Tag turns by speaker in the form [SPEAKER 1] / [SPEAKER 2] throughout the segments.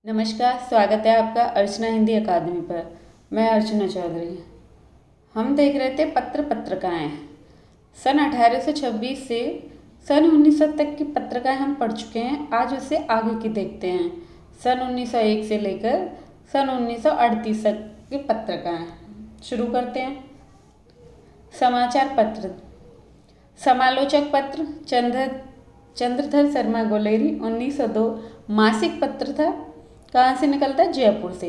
[SPEAKER 1] नमस्कार, स्वागत है आपका अर्चना हिंदी अकादमी पर। मैं अर्चना चौधरी। हम देख रहे थे पत्र पत्रिकाएँ। सन 1826 से सन 1900 तक की पत्रिकाएँ हम पढ़ चुके हैं। आज उससे आगे की देखते हैं। सन 1901 से लेकर सन 1938 तक की पत्रिकाएँ शुरू करते हैं। समाचार पत्र। समालोचक पत्र चंद्रधर शर्मा गोलेरी 1902 मासिक पत्र था। कहाँ से निकलता है? जयपुर से।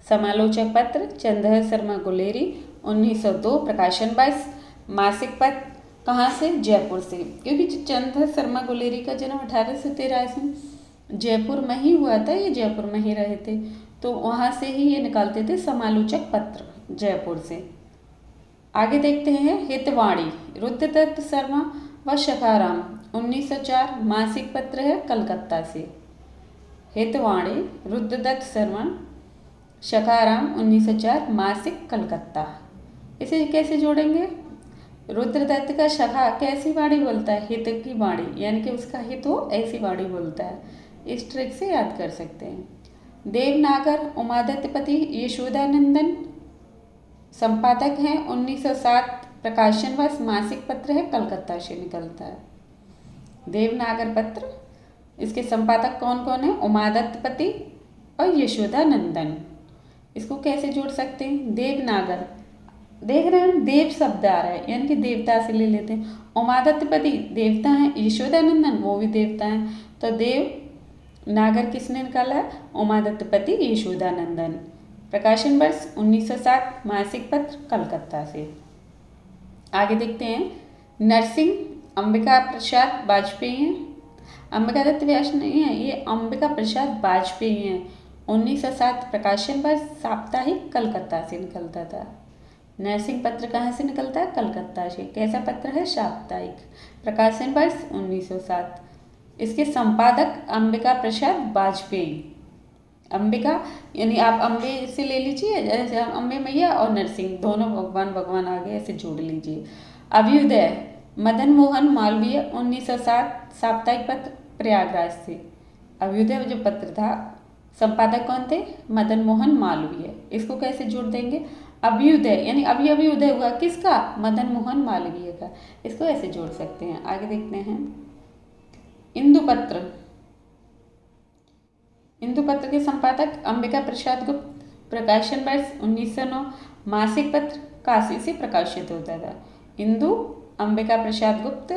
[SPEAKER 1] समालोचक पत्र चंद्रधर शर्मा गोलेरी 1902 प्रकाशन वर्ष मासिक पत्र कहाँ से? जयपुर से। क्योंकि चंद्रधर शर्मा गोलेरी का जन्म 1813 से जयपुर में ही हुआ था। ये जयपुर में ही रहे थे, तो वहाँ से ही ये निकालते थे समालोचक पत्र जयपुर से। आगे देखते हैं हितवाणी। रुद्रदत्त शर्मा व शखाराम 1904 मासिक पत्र है, कलकत्ता से। हितवाणी रुद्रदत्त शर्मा शखाराम 1904 मासिक, कलकत्ता। इसे कैसे जोड़ेंगे? रुद्रदत्त का शखा कैसी वाणी बोलता है? हित की वाणी, यानी कि उसका हित हो ऐसी वाणी बोलता है। इस ट्रिक से याद कर सकते हैं। देवनागर उमादत्तपति यशोदानंदन संपादक हैं। 1907 प्रकाशन वर्ष मासिक पत्र है, कलकत्ता से निकलता है। देवनागर पत्र, इसके संपादक कौन कौन है? उमादत्तपति और यशोदानंदन। इसको कैसे जोड़ सकते हैं? देवनागर, देख रहे हैं देव शब्द आ रहा है, यानी कि देवता से ले लेते हैं। उमादत्तपति देवता हैं, यशोदानंदन वो भी देवता हैं, तो देव नागर किसने निकाला है? उमादत्तपति यशोदानंदन। प्रकाशन वर्ष 1907 मासिक पत्र, कलकत्ता से। आगे देखते हैं नरसिंह अंबिका प्रसाद वाजपेयी हैं। अंबिका दत्त व्यास नहीं है, ये अंबिका प्रसाद वाजपेयी हैं। 1907 प्रकाशन वर्ष साप्ताहिक, कलकत्ता से निकलता था। नरसिंह पत्र कहाँ से निकलता है? कलकत्ता से। कैसा पत्र है? साप्ताहिक। प्रकाशन वर्ष 1907। इसके संपादक अंबिका प्रसाद वाजपेयी। अंबिका यानी आप अम्बे से ले लीजिए, जैसे अम्बे मैया और नरसिंह दोनों भगवान आगे ऐसे जोड़ लीजिए। अभ्युदय मदन मोहन मालवीय 1907 साप्ताहिक पत्र, प्रयागराज से। अभ्युदय जो पत्र था, संपादक कौन थे? मदन मोहन मालवीय। इसको कैसे जोड़ देंगे? अभ्युदय यानी अभी अभी उदय हुआ किसका? मदन मोहन मालवीय का। इसको ऐसे जोड़ सकते हैं। आगे देखते हैं इंदुपत्र। इंदुपत्र के संपादक अंबिका प्रसाद गुप्त। प्रकाशन वर्ष 1909 मासिक पत्र, काशी से प्रकाशित होता था। इंदु अंबिका प्रसाद गुप्त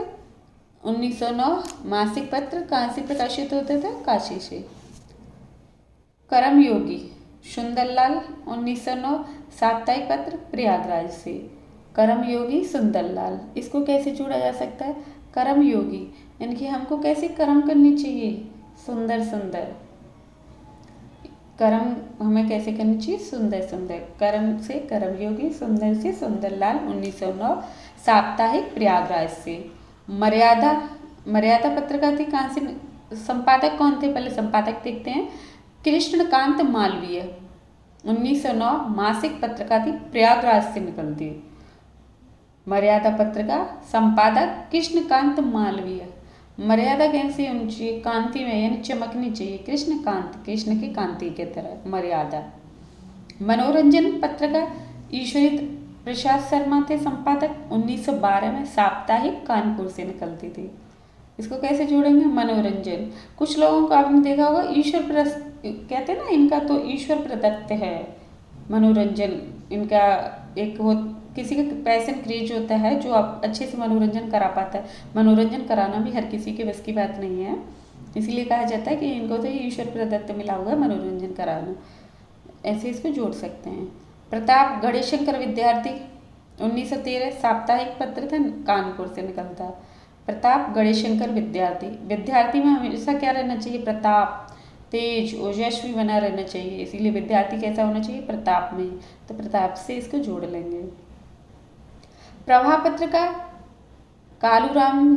[SPEAKER 1] 1909 मासिक पत्र कहाँ से प्रकाशित होता था? काशी से। कर्मयोगी सुंदरलाल 1909 साप्ताहिक पत्र, प्रयागराज से। कर्मयोगी सुंदरलाल, इसको कैसे जोड़ा जा सकता है? कर्मयोगी यानी कि हमको कैसे कर्म करनी चाहिए? सुंदर सुंदर। कर्म हमें कैसे करनी चाहिए? सुंदर सुंदर। कर्म से कर्मयोगी, सुंदर से सुंदरलाल 1909 साप्ताहिक, प्रयागराज से। मर्यादा पत्रिका थी, कहाँ से? संपादक कौन थे? पहले संपादक देखते हैं। कृष्णकांत मालवीय 1909 मासिक पत्रिका थी, प्रयागराज से निकलती। मर्यादा पत्रिका संपादक कृष्णकांत मालवीय। मर्यादा कैसी होनी चाहिए? कांति में, यानी चमकनी चाहिए। कृष्णकांत, कृष्ण की कांति के तरह मर्यादा। मनोरंजन पत्रिका ईश्वरी प्रसाद शर्मा थे संपादक। 1912 में साप्ताहिक, कानपुर से निकलती थी। इसको कैसे जोड़ेंगे? मनोरंजन। कुछ लोगों को आपने देखा होगा ईश्वर कहते हैं ना, इनका तो ईश्वर प्रदत्त है मनोरंजन। इनका एक वो किसी का पैशन क्रेज होता है जो आप अच्छे से मनोरंजन करा पाता है। मनोरंजन कराना भी हर किसी के बस की बात नहीं है, इसीलिए कहा जाता है कि इनको तो ईश्वर प्रदत्त मिला हुआ है मनोरंजन कराना। ऐसे इसको जोड़ सकते हैं। प्रताप गणेशंकर विद्यार्थी 1913 साप्ताहिक पत्र था, कानपुर से निकलता। प्रताप गणेशंकर विद्यार्थी में हमेशा क्या रहना चाहिए? प्रताप, तेज, ओजस्वी बना रहना चाहिए। इसीलिए विद्यार्थी कैसा होना चाहिए? प्रताप में। तो प्रताप से इसको जोड़ लेंगे। प्रभा पत्रिका कालूराम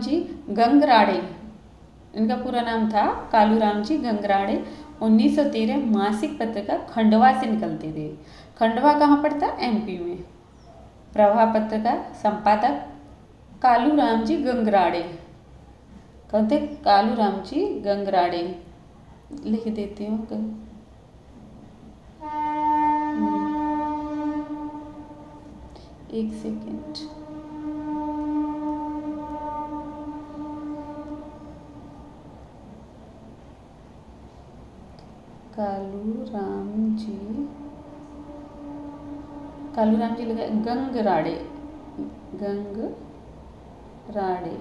[SPEAKER 1] जी गंगराड़े, इनका पूरा नाम था कालूराम जी गंगराड़े। 1913 मासिक पत्रिका, खंडवा से निकलते थे। खंडवा कहाँ पड़ता? MP में। प्रभा पत्रिका संपादक कालूराम जी गंगराड़े। कहते कालूराम जी गंगराड़े, लिख देती हूँ। एक सेकेंड। कालूराम जी लिखा है गंगराड़े, गंगराड़े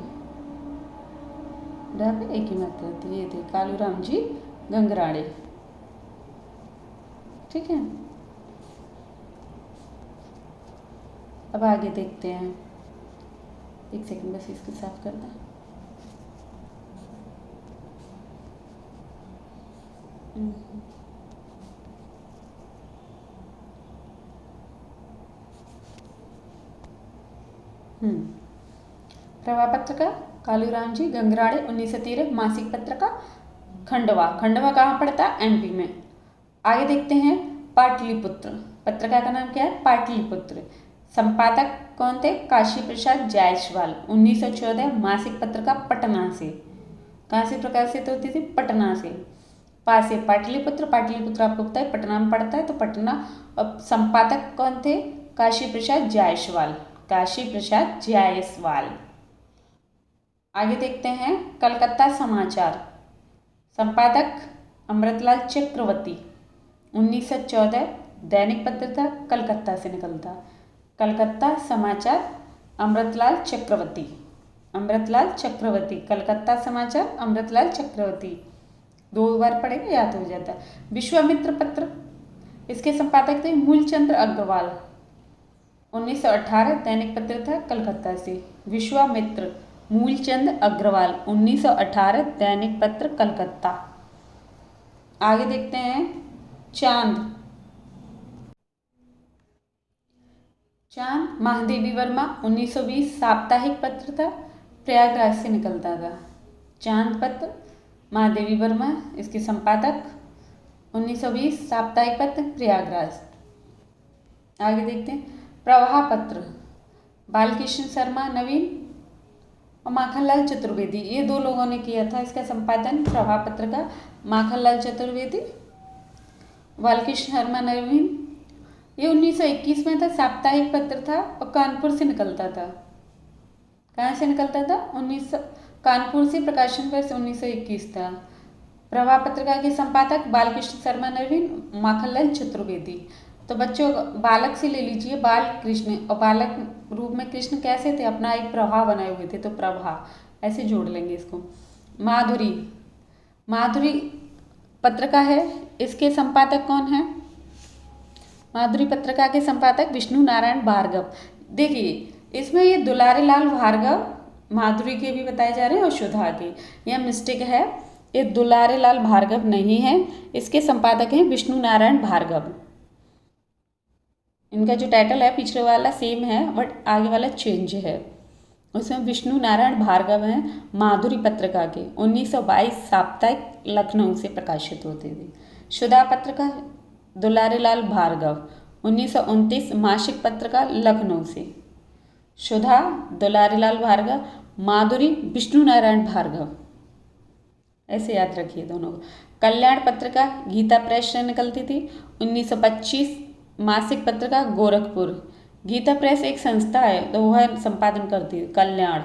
[SPEAKER 1] पे एक ही मात्रा थी, ये थे कालूराम जी गंगराड़े। ठीक है, अब आगे देखते हैं। एक सेकंड बस इसको साफ करना। प्रभापत्र का कालूराम जी गंगराड़े 1913 मासिक पत्र का खंडवा। खंडवा कहाँ पड़ता है? एमपी में। आगे देखते हैं पाटलिपुत्र, पत्रिका का नाम क्या है? पाटलिपुत्र। संपादक कौन थे? काशी प्रसाद जायसवाल। 1914 मासिक पत्रिका पटना से। कहाँ से प्रकाशित होती थी? पटना से। पास है पाटलिपुत्र, पाटलिपुत्र आपको पता है पटना में पड़ता है, तो पटना। अब संपादक कौन थे? काशी प्रसाद जायसवाल, काशी प्रसाद जायसवाल। आगे देखते हैं कलकत्ता समाचार, संपादक अमृतलाल चक्रवर्ती। 1914 दैनिक पत्र था, कलकत्ता से निकलता। कलकत्ता समाचार अमृतलाल चक्रवर्ती, अमृतलाल चक्रवर्ती, कलकत्ता समाचार अमृतलाल चक्रवर्ती। 2 बार पढ़ेंगे याद हो जाता है। विश्वामित्र पत्र, इसके संपादक थे मूलचंद्र अग्रवाल। 1918 दैनिक पत्र था, कलकत्ता से। विश्वामित्र मूलचंद अग्रवाल, 1918 दैनिक पत्र, कलकत्ता। आगे देखते हैं चांद, चांद महादेवी वर्मा। 1920 साप्ताहिक पत्र था, प्रयागराज से निकलता था। चांद पत्र महादेवी वर्मा, इसके संपादक। 1920 साप्ताहिक पत्र, प्रयागराज। आगे देखते हैं प्रवाह पत्र, बालकृष्ण शर्मा नवीन और माखनलाल चतुर्वेदी, ये 2 लोगों ने किया था इसका संपादन प्रवाह पत्र का। माखनलाल चतुर्वेदी, बालकृष्ण शर्मा नवीन। ये 1921 में था, साप्ताहिक पत्र था और कानपुर से निकलता था। कहाँ से निकलता था? कानपुर से। प्रकाशन वर्ष 1921 था। प्रवाह पत्रिका के संपादक बालकृष्ण शर्मा नवीन, माखनलाल चतुर्वेदी। तो बच्चों बालक से ले लीजिए, बाल कृष्ण, और बालक रूप में कृष्ण कैसे थे? अपना एक प्रवाह बनाए हुए थे, तो प्रवाह ऐसे जोड़ लेंगे इसको। माधुरी, माधुरी पत्रिका है, इसके संपादक कौन है? माधुरी पत्रिका के संपादक विष्णु नारायण भार्गव। देखिए इसमें ये दुलारी लाल भार्गव माधुरी के भी बताए जा रहे हैं और सुधा के, यह मिस्टेक है, ये दुलारी लाल भार्गव नहीं है, इसके संपादक हैं विष्णु नारायण भार्गव। इनका जो टाइटल है पिछले वाला सेम है बट आगे वाला चेंज है। उसमें विष्णु नारायण भार्गव हैं माधुरी पत्रिका के। 1922 साप्ताहिक लखनऊ से प्रकाशित होते थे। सुधा पत्रिका दुलारी लाल भार्गव, 1929 मासिक पत्रिका लखनऊ से। सुधा दुलारी लाल भार्गव, माधुरी विष्णु नारायण भार्गव, ऐसे याद रखिए दोनों को। कल्याण पत्रिका गीता प्रेस से निकलती थी। 1925 मासिक पत्रिका गोरखपुर। गीता प्रेस एक संस्था है तो वह संपादन करती है। कल्याण,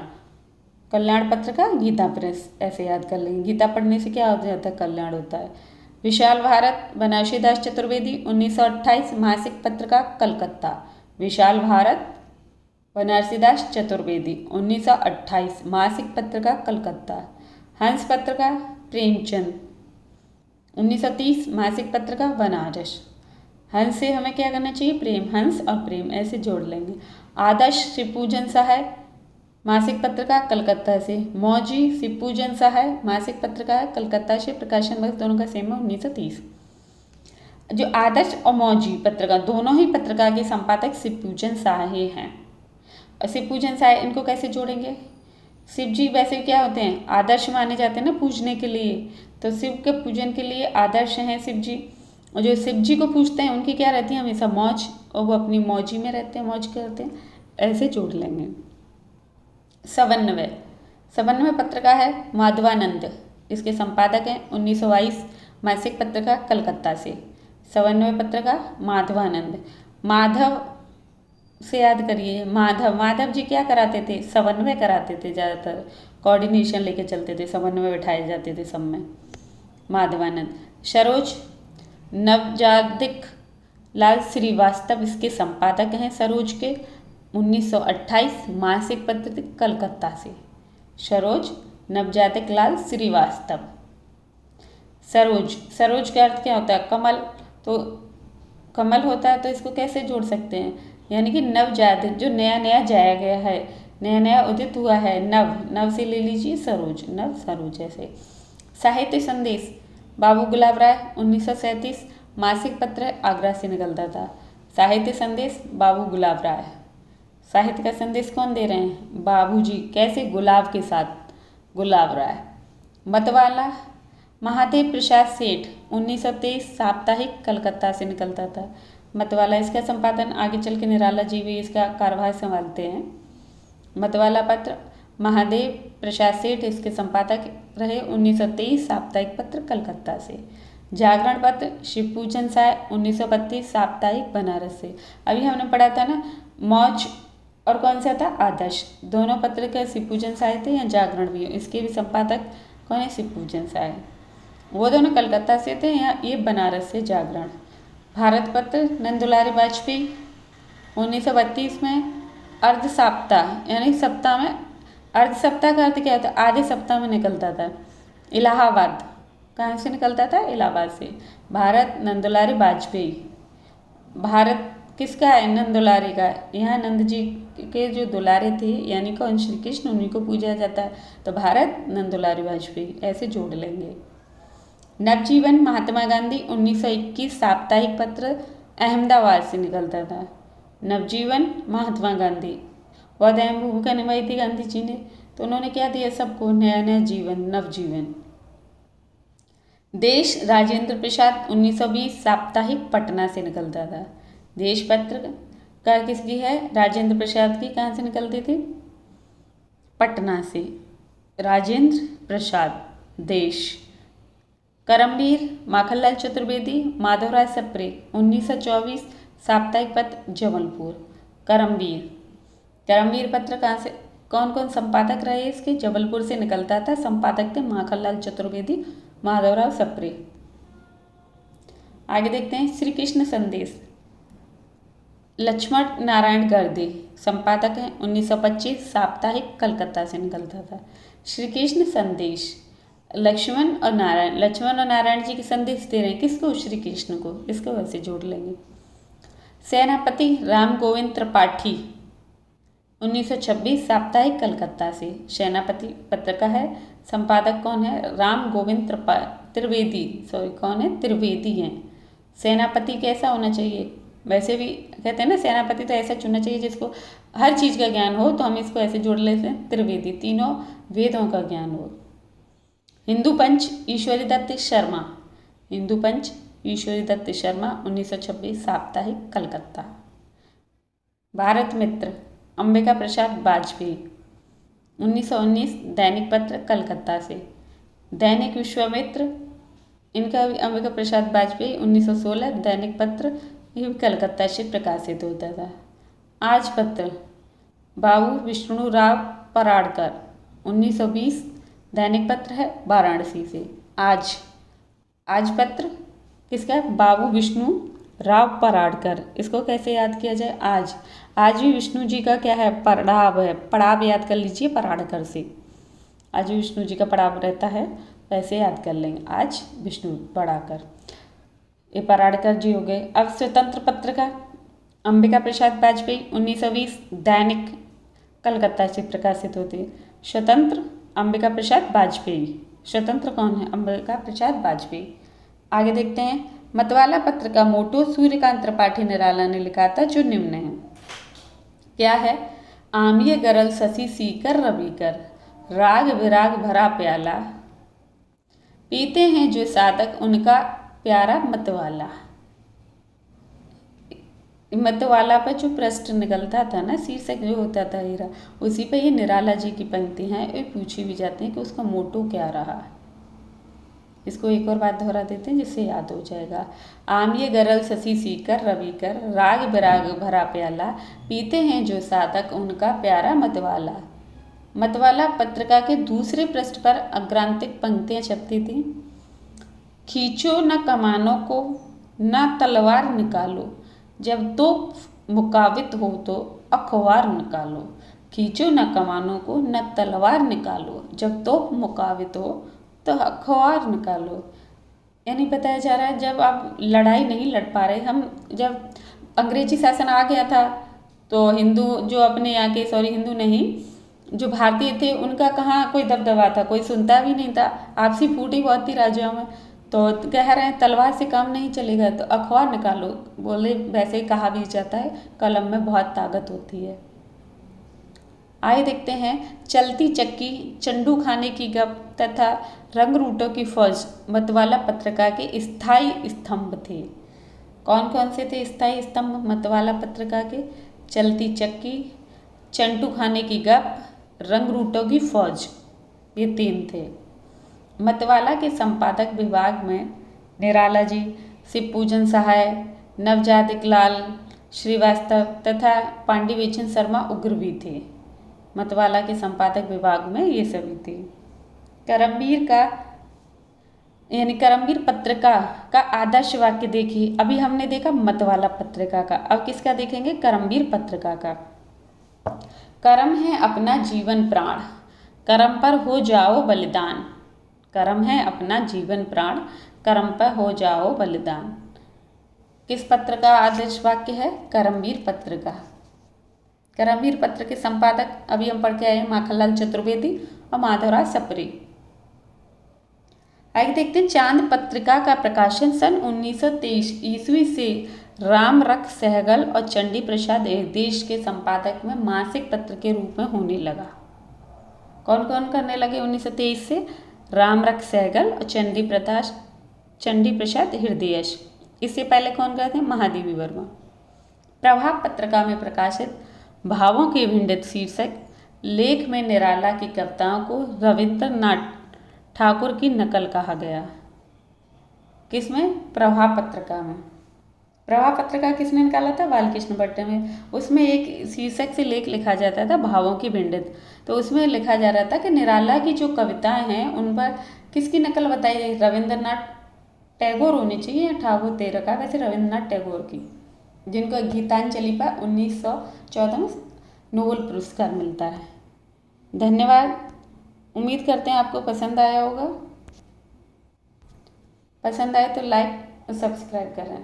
[SPEAKER 1] कल्याण पत्रिका गीता प्रेस, ऐसे याद कर लेंगे। गीता पढ़ने से क्या हो जाता है? कल्याण होता है। विशाल भारत बनारसी दास चतुर्वेदी, 1928 मासिक पत्रिका कलकत्ता। विशाल भारत बनारसी दास चतुर्वेदी, 1928 मासिक पत्रिका कलकत्ता। हंस पत्रिका प्रेमचंद, 1930 मासिक पत्रिका बनारस। हंस से हमें क्या करना चाहिए? प्रेम, हंस और प्रेम ऐसे जोड़ लेंगे। आदर्श शिवपूजन सहाय मासिक पत्रिका कलकत्ता से। मौजी शिवपूजन सहाय मासिक पत्रिका है कलकत्ता से। प्रकाशन वर्ष दोनों का सेम है, 1930। जो आदर्श और मौजी पत्रिका दोनों ही पत्रिका के संपादक शिवपूजन सहाय हैं। और शिवपूजन सहाय इनको कैसे जोड़ेंगे? शिव जी वैसे क्या होते हैं? आदर्श माने जाते हैं ना पूजने के लिए, तो शिव के पूजन के लिए आदर्श हैं शिव जी। और जो शिव जी को पूजते हैं उनकी क्या रहती है? हमेशा मौज, और वो अपनी मौजी में रहते हैं, मौज करते हैं, ऐसे जोड़ लेंगे। समन्वय, समन्वय पत्र का है माधवानंद, इसके संपादक हैं 1922 मासिक पत्रिका कलकत्ता से। समन्वय पत्र का माधवानंद, माधव से याद करिए, माधव जी क्या कराते थे, समन्वय कराते थे, ज़्यादातर कोऑर्डिनेशन लेके चलते थे, समन्वय बिठाए जाते थे सब में। माधवानंद। सरोज नवजादिक लाल श्रीवास्तव इसके संपादक हैं सरोज के, 1928 मासिक पत्र कलकत्ता से। सरोज नवजादिक लाल श्रीवास्तव। सरोज का अर्थ क्या होता है, कमल, तो कमल होता है तो इसको कैसे जोड़ सकते हैं, यानी कि नवजात जो नया नया जाया गया है, नया नया उदित हुआ है, नव से ले लीजिए सरोज, नव सरोज ऐसे। साहित्य संदेश बाबू गुलाब राय 1937 मासिक पत्र आगरा से निकलता था। साहित्य संदेश बाबू गुलाब राय। साहित्य का संदेश कौन दे रहे हैं, बाबूजी, कैसे, गुलाब के साथ, गुलाब राय। मतवाला महादेव प्रसाद सेठ 1923 साप्ताहिक कलकत्ता से निकलता था। मतवाला, इसका संपादन आगे चल के निराला जी भी इसका कार्यभार संभालते हैं। मतवाला पत्र महादेव प्रसाद सेठ इसके संपादक रहे, 1923 साप्ताहिक पत्र कलकत्ता से। जागरण पत्र शिवपूजन साय 1932 साप्ताहिक बनारस से। अभी हमने पढ़ा था ना, मौज और कौन सा था, आदर्श, दोनों पत्र के शिवपूजन साय थे या जागरण भी, इसके भी संपादक कौन है, शिवपूजन साय, वो दोनों कलकत्ता से थे, या ये बनारस से जागरण। भारत पत्र नंदुलारी वाजपेयी 1932 में अर्ध सप्ताह, यानी सप्ताह में, अर्ध सप्ताह का अर्थ क्या होता है, आधे सप्ताह में निकलता था। इलाहाबाद, कहाँ से निकलता था, इलाहाबाद से। भारत नंदुलारी वाजपेयी, भारत किसका है, नंद दुलारी का। यहाँ नंद जी के जो दुलारे थे, यानी कौन, श्री कृष्ण, उन्हीं को पूजा जाता है, तो भारत नंद दुलारी वाजपेयी ऐसे जोड़ लेंगे। नवजीवन महात्मा गांधी 1921 साप्ताहिक पत्र अहमदाबाद से निकलता था। नवजीवन महात्मा गांधी, बहुत अहम भूमिका निभाई थी गांधी जी ने, तो उन्होंने क्या दिया सबको, नया नया जीवन, नवजीवन। देश राजेंद्र प्रसाद 1920 साप्ताहिक पटना से निकलता था। देश पत्र का किसकी है, राजेंद्र प्रसाद की, कहाँ से निकलती थी, पटना से, राजेंद्र प्रसाद। देश। करमवीर माखनलाल चतुर्वेदी माधवराय सप्रे 1924 साप्ताहिक पत्र जबलपुर। करमवीर पत्र कहाँ से, कौन कौन संपादक रहे इसके, जबलपुर से निकलता था, संपादक थे माखनलाल चतुर्वेदी माधवराव सप्रे। आगे देखते हैं श्री कृष्ण संदेश, लक्ष्मण नारायण गर्दे संपादक हैं, 1925 साप्ताहिक कलकत्ता से निकलता था। श्री कृष्ण संदेश, लक्ष्मण और नारायण जी के संदेश दे रहे हैं, किसको, श्री कृष्ण को, इसको वैसे जोड़ लेंगे। सेनापति राम गोविंद त्रिपाठी 1926 साप्ताहिक कलकत्ता से। सेनापति पत्र का है, संपादक कौन है, राम गोविंद त्रिवेदी, कौन है, त्रिवेदी हैं। सेनापति कैसा होना चाहिए, वैसे भी कहते हैं ना, सेनापति तो ऐसा चुनना चाहिए जिसको हर चीज़ का ज्ञान हो, तो हम इसको ऐसे जोड़ लेते हैं, त्रिवेदी, तीनों वेदों का ज्ञान हो। हिंदू पंच ईश्वरी दत्त शर्मा, हिंदू पंच ईश्वरी दत्त शर्मा 1926 साप्ताहिक कलकत्ता। भारत मित्र अंबिका प्रसाद वाजपेयी 1919 दैनिक पत्र कलकत्ता से। दैनिक विश्वामित्र, इनका भी अंबिका प्रसाद वाजपेयी 1916 दैनिक पत्र, ये भी कलकत्ता से प्रकाशित होता था। आज पत्र बाबू विष्णुराव पराड़कर 1920 दैनिक पत्र है वाराणसी से। आज पत्र किसका है, बाबू विष्णु राव पराड़कर, इसको कैसे याद किया जाए, आज भी विष्णु जी का क्या है, पड़ाव है, पड़ाव याद कर लीजिए पराड़कर से, आज भी विष्णु जी का पड़ाव रहता है, वैसे याद कर लेंगे, आज विष्णु पराड़कर, ये पराड़कर जी हो गए। अब स्वतंत्र पत्र का अंबिका प्रसाद वाजपेयी 1920 दैनिक कलकत्ता से प्रकाशित होते हैं। स्वतंत्र अंबिका प्रसाद वाजपेयी, स्वतंत्र कौन है, अंबिका प्रसाद वाजपेयी। आगे देखते हैं, मतवाला पत्र का मोटो सूर्यकांत त्रिपाठी निराला ने लिखा था, जो निम्न है, क्या है, आमिये गरल शशि सीकर रवि कर, राग विराग भरा प्याला, पीते हैं जो साधक उनका प्यारा मतवाला। मतवाला पर जो पृष्ठ निकलता था ना, शीर्षक जो होता था हीरा, उसी पे ये निराला जी की पंक्ति हैं, ये पूछी भी जाती हैं कि उसका मोटो क्या रहा। इसको एक और बात दोहरा देते हैं जिससे याद हो जाएगा। आमिये गरल शशि सीकर रवि कर, राग बिराग भरा प्याला, पीते हैं जो साधक उनका प्यारा मतवाला। मतवाला पत्रिका के दूसरे पृष्ठ पर अग्रांतिक पंक्तियां छपती थी। खींचो न कमानों को, न तलवार निकालो, जब तो मुकावित हो तो अखबार निकालो। खींचो न कमानों को, न तलवार निकालो, जब तो मुकावित हो तो अखबार निकालो। यानी बताया जा रहा है जब आप लड़ाई नहीं लड़ पा रहे, हम जब अंग्रेजी शासन आ गया था तो हिंदू जो अपने यहाँ के, सॉरी हिंदू नहीं, जो भारतीय थे उनका कहाँ कोई दबदबा था, कोई सुनता भी नहीं था। आपसी फूट ही बहुत थी राज्यों में, तो कह रहे हैं तलवार से काम नहीं चलेगा तो अखबार निकालो। बोले वैसे ही कहा भी जाता है कलम में बहुत ताकत होती है। आइए देखते हैं चलती चक्की, चंडू खाने की गप तथा रंगरूटों की फौज मतवाला पत्रिका के स्थायी स्तंभ थे। कौन कौन से थे स्थायी स्तंभ मतवाला पत्रिका के? चलती चक्की, चंटू खाने की गप, रंगरूटों की फौज, ये 3 थे। मतवाला के संपादक विभाग में निराला जी, शिवपूजन सहाय, नवजात लाल श्रीवास्तव तथा पांडिवेचन शर्मा उग्र भी थे। मतवाला के संपादक विभाग में ये सभी थे। करमवीर का यानी करमवीर पत्रिका का आदर्श वाक्य देखिए। अभी हमने देखा मतवाला पत्रिका का, अब किसका देखेंगे? करमवीर पत्रिका का। कर्म है अपना जीवन प्राण, कर्म पर हो जाओ बलिदान। कर्म है अपना जीवन प्राण, कर्म पर हो जाओ बलिदान। किस पत्र का आदर्श वाक्य है? करमवीर पत्र का। करमवीर पत्र के संपादक अभी हम पढ़ के आए माखनलाल चतुर्वेदी और माधवराज सप्रे। आइए देखते हैं चांद पत्रिका का प्रकाशन सन 1923 ईस्वी से रामरख सहगल और चंडी प्रसाद देश के संपादक में मासिक पत्र के रूप में होने लगा। कौन कौन करने लगे 1923 से? रामरख सहगल और चंडी प्रसाद हृदयेश। इससे पहले कौन गए थे? महादेवी वर्मा। प्रभाव पत्रिका में प्रकाशित भावों के विंडित शीर्षक लेख में निराला की कविताओं को रविंद्रनाथ ठाकुर की नकल कहा गया। किसमें? प्रभाव पत्रिका में। प्रभाव पत्रिका किसने निकाला था? बालकृष्ण भट्ट में। उसमें एक शीर्षक से लेख लिखा जाता था भावों की विंडित, तो उसमें लिखा जा रहा था कि निराला की जो कविताएं हैं उन पर किसकी नकल बताई गई? रविंद्रनाथ टैगोर होनी चाहिए या ठाकुर तेरह का, वैसे रविंद्रनाथ टैगोर की, जिनको गीतांजलि पर 1914 में नोबेल पुरस्कार मिलता है। धन्यवाद। उम्मीद करते हैं आपको पसंद आया होगा। पसंद आए तो लाइक और सब्सक्राइब करें।